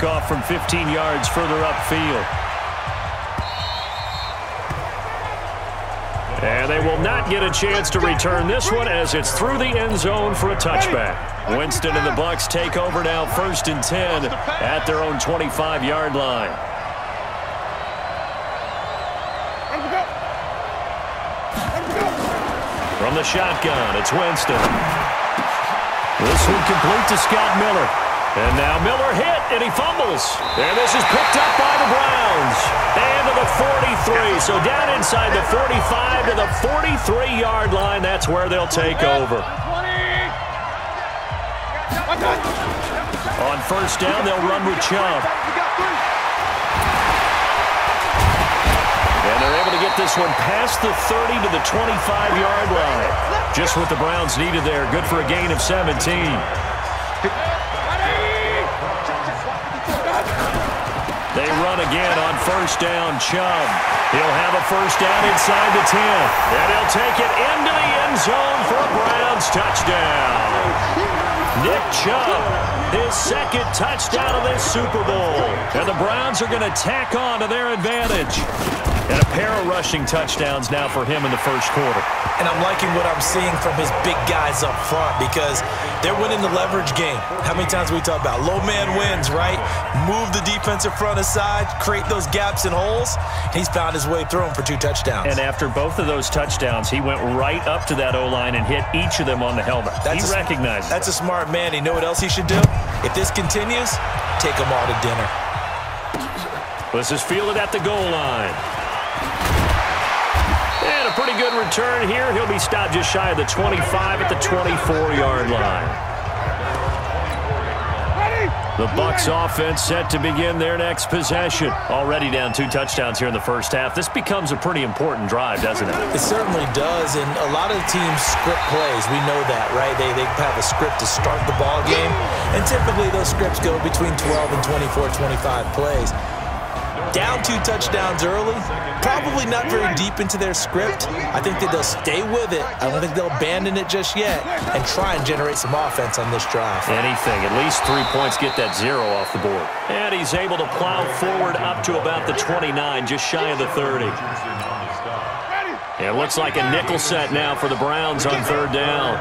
kickoff from 15 yards further upfield. And they will not get a chance to return this one as it's through the end zone for a touchback. Winston and the Bucs take over now, 1st and 10 at their own 25-yard line. From the shotgun, it's Winston. This one complete to Scott Miller. And now Miller hit, and he fumbles. And this is picked up by the Browns. And to the 43. So down inside the 45 to the 43-yard line. That's where they'll take over. On 1st down, they'll run with Chubb. And they're able to get this one past the 30 to the 25-yard line. Just what the Browns needed there. Good for a gain of 17. They run again on 1st down. Chubb. He'll have a 1st down inside the 10. And he'll take it into the end zone for a Browns touchdown. Nick Chubb, his 2nd touchdown of this Super Bowl. And the Browns are going to tack on to their advantage. And a pair of rushing touchdowns now for him in the 1st quarter. And I'm liking what I'm seeing from his big guys up front because they're winning the leverage game. How many times we talk about low man wins, right? Move the defensive front aside, create those gaps and holes. He's found his way through them for 2 touchdowns. And after both of those touchdowns, he went right up to that O-line and hit each of them on the helmet. He recognized it. That's a smart man. You know what else he should do? If this continues, take them all to dinner. This is fielded at the goal line. And a pretty good return here. He'll be stopped just shy of the 25 at the 24-yard line. The Bucs offense set to begin their next possession. Already down 2 touchdowns here in the 1st half. This becomes a pretty important drive, doesn't it? It certainly does, and a lot of teams script plays. We know that, right? They have a script to start the ball game, and typically those scripts go between 12 and 24, 25 plays. Down 2 touchdowns early, probably not very deep into their script. I think that they'll stay with it. I don't think they'll abandon it just yet and try and generate some offense on this drive. Anything. At least 3 points get that 0 off the board. And he's able to plow forward up to about the 29, just shy of the 30. It looks like a nickel set now for the Browns on 3rd down.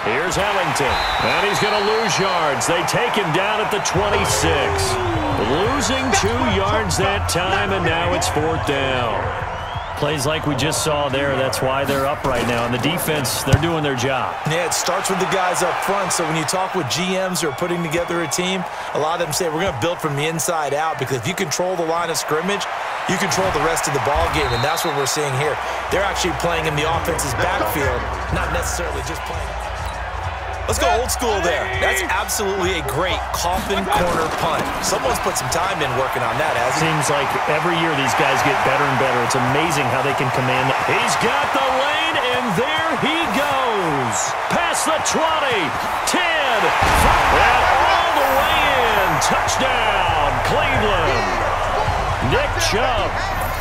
Here's Ellington, and he's going to lose yards. They take him down at the 26. Losing 2 yards that time, and now it's 4th down. Plays like we just saw there. That's why they're up right now. And the defense, they're doing their job. Yeah, it starts with the guys up front. So when you talk with GMs who are putting together a team, a lot of them say we're going to build from the inside out because if you control the line of scrimmage, you control the rest of the ball game, and that's what we're seeing here. They're actually playing in the offense's backfield, not necessarily just playing. Let's go old school there. That's absolutely a great coffin corner punt. Someone's put some time in working on that, hasn't he? Seems like every year these guys get better and better. It's amazing how they can command it. He's got the lane, and there he goes. Past the 20, 10, and all the way in. Touchdown, Cleveland. Nick Chubb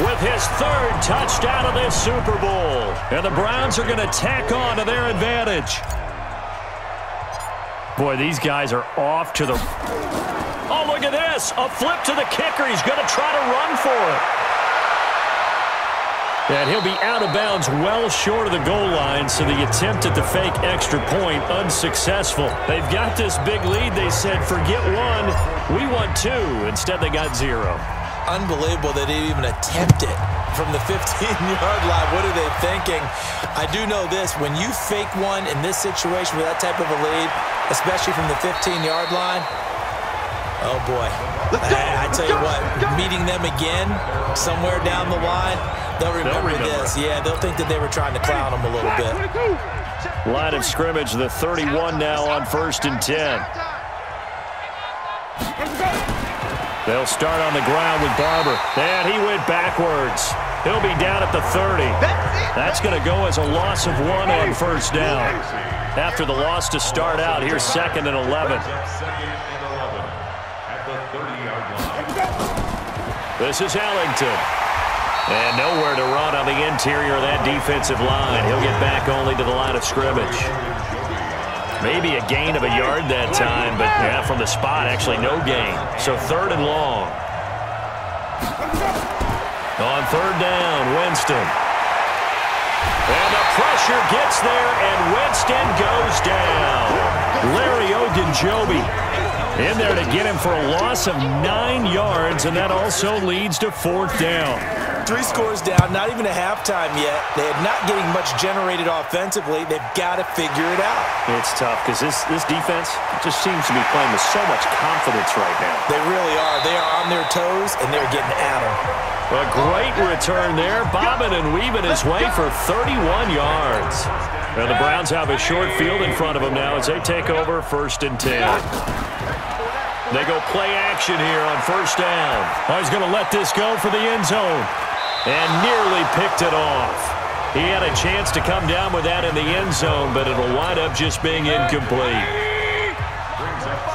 with his 3rd touchdown of this Super Bowl. And the Browns are going to tack on to their advantage. Boy, these guys are off to the... Oh, look at this. A flip to the kicker. He's going to try to run for it. And he'll be out of bounds well short of the goal line, so the attempt at the fake extra point unsuccessful. They've got this big lead. They said, forget 1, we want 2. Instead, they got 0. Unbelievable they didn't even attempt it from the 15-yard line. What are they thinking? I do know this. When you fake one in this situation with that type of a lead, especially from the 15-yard line, oh, boy. I tell you what, meeting them again somewhere down the line, they'll remember this. Yeah, they'll think that they were trying to clown them a little bit. Line of scrimmage, the 31 now on 1st and 10. They'll start on the ground with Barber. And he went backwards. He'll be down at the 30. That's going to go as a loss of 1 on 1st down. After the loss to start out, here's 2nd and 11. This is Ellington. And nowhere to run on the interior of that defensive line. He'll get back only to the line of scrimmage. Maybe a gain of a yard that time, but yeah, from the spot, actually no gain. So 3rd and long. On 3rd down, Winston. And the pressure gets there, and Winston goes down. Larry Ogunjobi in there to get him for a loss of 9 yards, and that also leads to 4th down. 3 scores down, not even a halftime yet. They are not getting much generated offensively. They've got to figure it out. It's tough because this defense just seems to be playing with so much confidence right now. They really are. They are on their toes, and they're getting at them. A great return there, bobbing and weaving his way for 31 yards. And the Browns have a short field in front of them now as they take over 1st and 10. They go play action here on 1st down. Oh, he's going to let this go for the end zone. And nearly picked it off. He had a chance to come down with that in the end zone, but it'll wind up just being incomplete.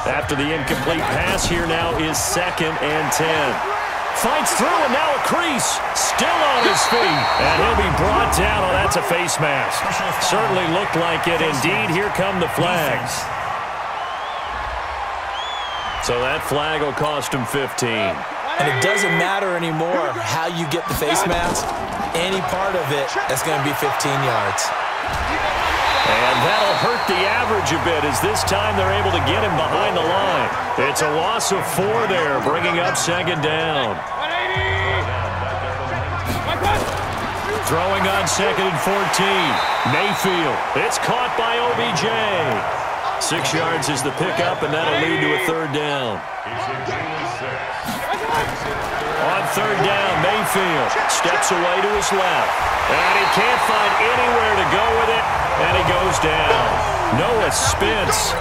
After the incomplete pass, here now is 2nd and 10. Fights through, and now a crease. Still on his feet. And he'll be brought down. Oh, that's a face mask. Certainly looked like it. Indeed, here come the flags. So that flag will cost him 15. And it doesn't matter anymore how you get the face mask. Any part of it, that's going to be 15 yards. And that'll hurt the average a bit as this time they're able to get him behind the line. It's a loss of 4 there, bringing up 2nd down. Throwing on 2nd and 14. Mayfield. It's caught by OBJ. 6 yards is the pickup, and that'll lead to a 3rd down. On 3rd down, Mayfield steps away to his left. And he can't find anywhere to go with it, and he goes down. Noah Spence.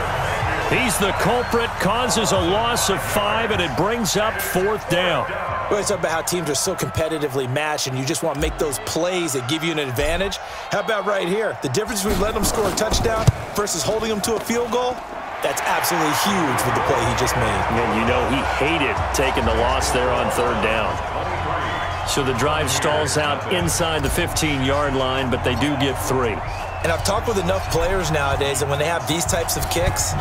He's the culprit, causes a loss of 5, and it brings up 4th down. We always talk about how teams are so competitively matched, and you just want to make those plays that give you an advantage. How about right here? The difference between letting them score a touchdown versus holding them to a field goal? That's absolutely huge with the play he just made. And you know he hated taking the loss there on 3rd down. So the drive stalls out inside the 15-yard line, but they do get 3. And I've talked with enough players nowadays that when they have these types of kicks,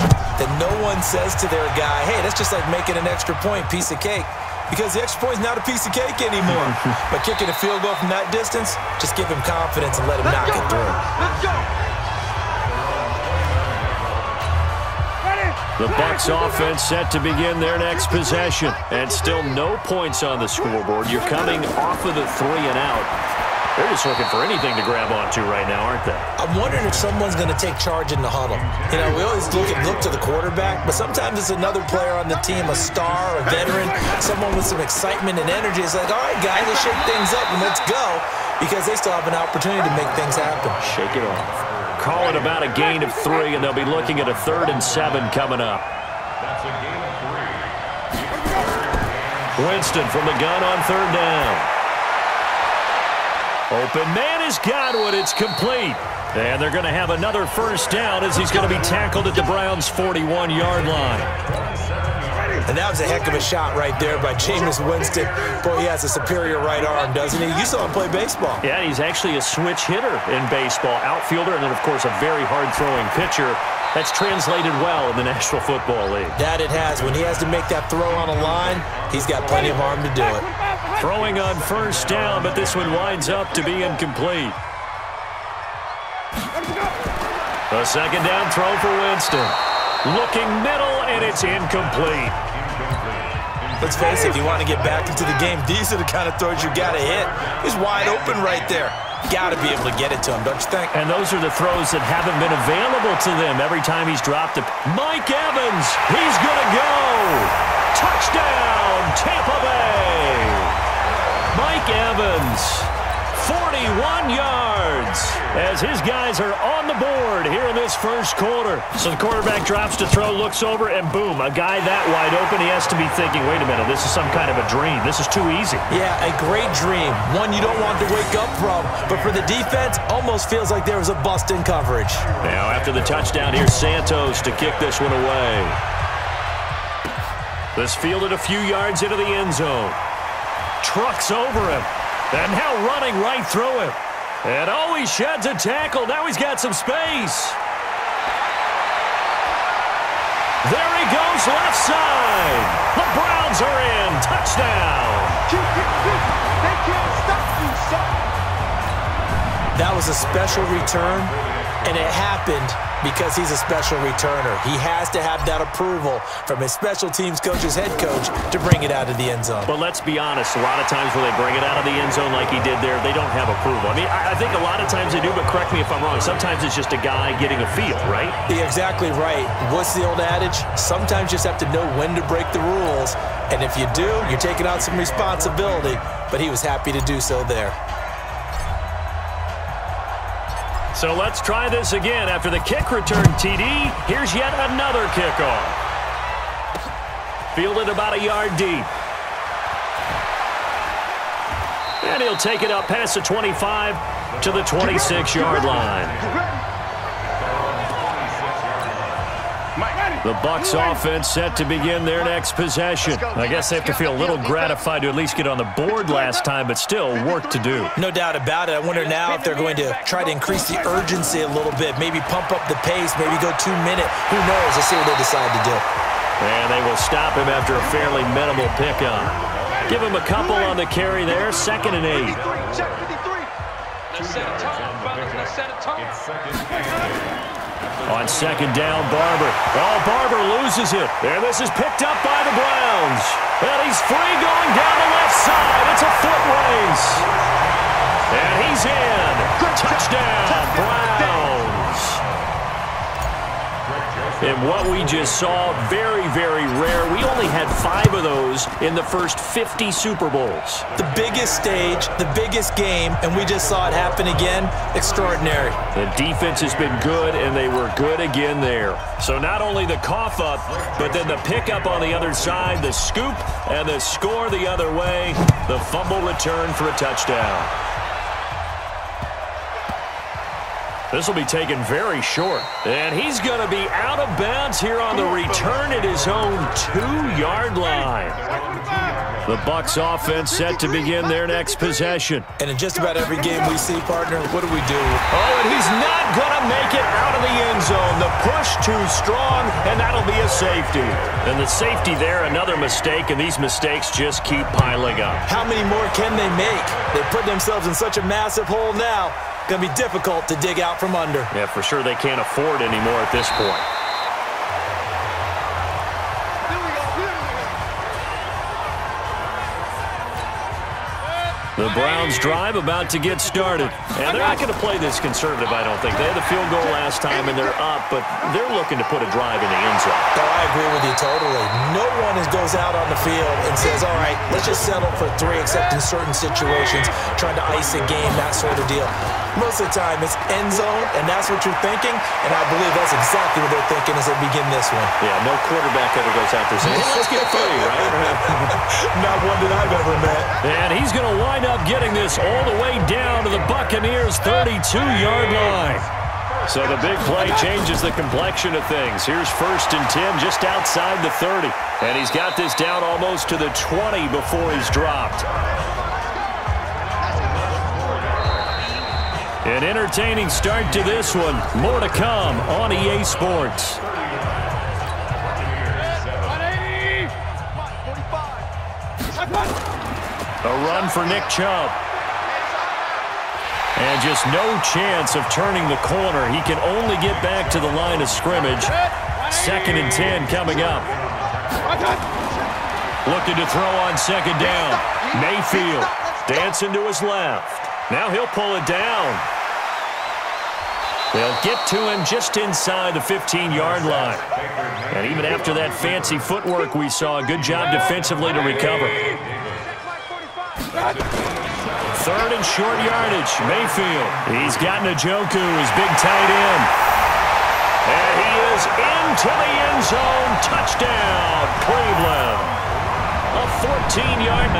that no one says to their guy, hey, that's just like making an extra point, piece of cake. Because the extra point is not a piece of cake anymore. But kicking a field goal from that distance, just give him confidence and let him knock it through. Let's go. The Bucs offense set to begin their next possession. And still no points on the scoreboard. You're coming off of the 3 and out. They're just looking for anything to grab onto right now, aren't they? I'm wondering if someone's going to take charge in the huddle. You know, we always look to the quarterback, but sometimes it's another player on the team, a star, a veteran, someone with some excitement and energy. It's like, all right, guys, let's shake things up and let's go, because they still have an opportunity to make things happen. Shake it off. Call it about a gain of 3, and they'll be looking at a 3rd and 7 coming up. That's a gain of 3. Winston from the gun on 3rd down. Open man has got one. It's complete. And they're going to have another 1st down as he's going to be tackled at the Browns' 41-yard line. And that was a heck of a shot right there by Jameis Winston. Boy, he has a superior right arm, doesn't he? You saw him play baseball. Yeah, he's actually a switch hitter in baseball. Outfielder and then, of course, a very hard-throwing pitcher. That's translated well in the National Football League. That it has. When he has to make that throw on a line, he's got plenty of arm to do it. Throwing on 1st down, but this one winds up to be incomplete. A 2nd down throw for Winston. Looking middle, and it's incomplete. Let's face it, if you want to get back into the game, these are the kind of throws you got to hit. He's wide open right there. Got to be able to get it to him, don't you think? And those are the throws that haven't been available to them every time he's dropped it. Mike Evans, he's going to go. Touchdown, Tampa Bay. Mike Evans, 41 yards as his guys are on the board here in this 1st quarter. So the quarterback drops to throw, looks over, and boom, a guy that wide open, he has to be thinking, wait a minute, this is some kind of a dream. This is too easy. Yeah, a great dream. One you don't want to wake up from. But for the defense, almost feels like there was a bust in coverage. Now after the touchdown, here's Santos to kick this one away. This fielded a few yards into the end zone. Trucks over him. And now running right through him. And oh, he sheds a tackle. Now he's got some space. There he goes, left side. The Browns are in. Touchdown. They can't stop you, son. That was a special return, and it happened because he's a special returner. He has to have that approval from his special teams coach's head coach to bring it out of the end zone. But let's be honest, a lot of times when they bring it out of the end zone like he did there, they don't have approval. I mean, I think a lot of times they do, but correct me if I'm wrong. Sometimes it's just a guy getting a feel, right? You're exactly right. What's the old adage? Sometimes you just have to know when to break the rules, and if you do, you're taking on some responsibility, but he was happy to do so there. So let's try this again. After the kick return TD, here's yet another kickoff. Fielded about a yard deep. And he'll take it up past the 25 to the 26-yard line. The Bucs offense set to begin their next possession. I guess they have to feel a little gratified to at least get on the board last time, but still work to do. No doubt about it. I wonder now if they're going to try to increase the urgency a little bit, maybe pump up the pace, maybe go 2 minute. Who knows? Let's see what they decide to do. And they will stop him after a fairly minimal pickup. Give him a couple on the carry there, 2nd and 8. Check 53. Let's set a tone, fellas. Let's set a tone. On 2nd down, Barber. Oh, Barber loses it. And this is picked up by the Browns. And he's free going down the left side. It's a foot race. And he's in. Touchdown, Browns. And what we just saw, very, very rare. We only had 5 of those in the first 50 Super Bowls. The biggest stage, the biggest game, and we just saw it happen again. Extraordinary. The defense has been good, and they were good again there. So not only the cough up, but then the pickup on the other side, the scoop, and the score the other way. The fumble return for a touchdown. This will be taken very short. And he's going to be out of bounds here on the return at his own 2-yard line. The Bucs offense set to begin their next possession. And in just about every game we see, partner, what do we do? Oh, and he's not going to make it out of the end zone. The push too strong, and that'll be a safety. And the safety there, another mistake, and these mistakes just keep piling up. How many more can they make? They put themselves in such a massive hole now. Going to be difficult to dig out from under. Yeah, for sure they can't afford anymore at this point. The Browns drive about to get started. And they're not going to play this conservative, I don't think. They had the field goal last time, and they're up, but they're looking to put a drive in the end zone. Oh, I agree with you totally. No one goes out on the field and says, all right, let's just settle for 3, except in certain situations, trying to ice a game, that sort of deal. Most of the time, it's end zone, and that's what you're thinking, and I believe that's exactly what they're thinking as they begin this one. Yeah, no quarterback ever goes out there saying, hey, let's get 3, right? Not one that I've ever met. And he's going to wind up getting this all the way down to the Buccaneers' 32-yard line. So the big play changes the complexion of things. Here's 1st and 10 just outside the 30. And he's got this down almost to the 20 before he's dropped. An entertaining start to this one. More to come on EA Sports. A run for Nick Chubb. And just no chance of turning the corner. He can only get back to the line of scrimmage. 2nd and 10 coming up. Looking to throw on 2nd down. Mayfield dancing to his left. Now he'll pull it down. They'll get to him just inside the 15-yard line. And even after that fancy footwork we saw, good job defensively to recover. 3rd and short yardage, Mayfield. He's got Njoku, his big tight end. And he is into the end zone. Touchdown, Cleveland. A 14-yard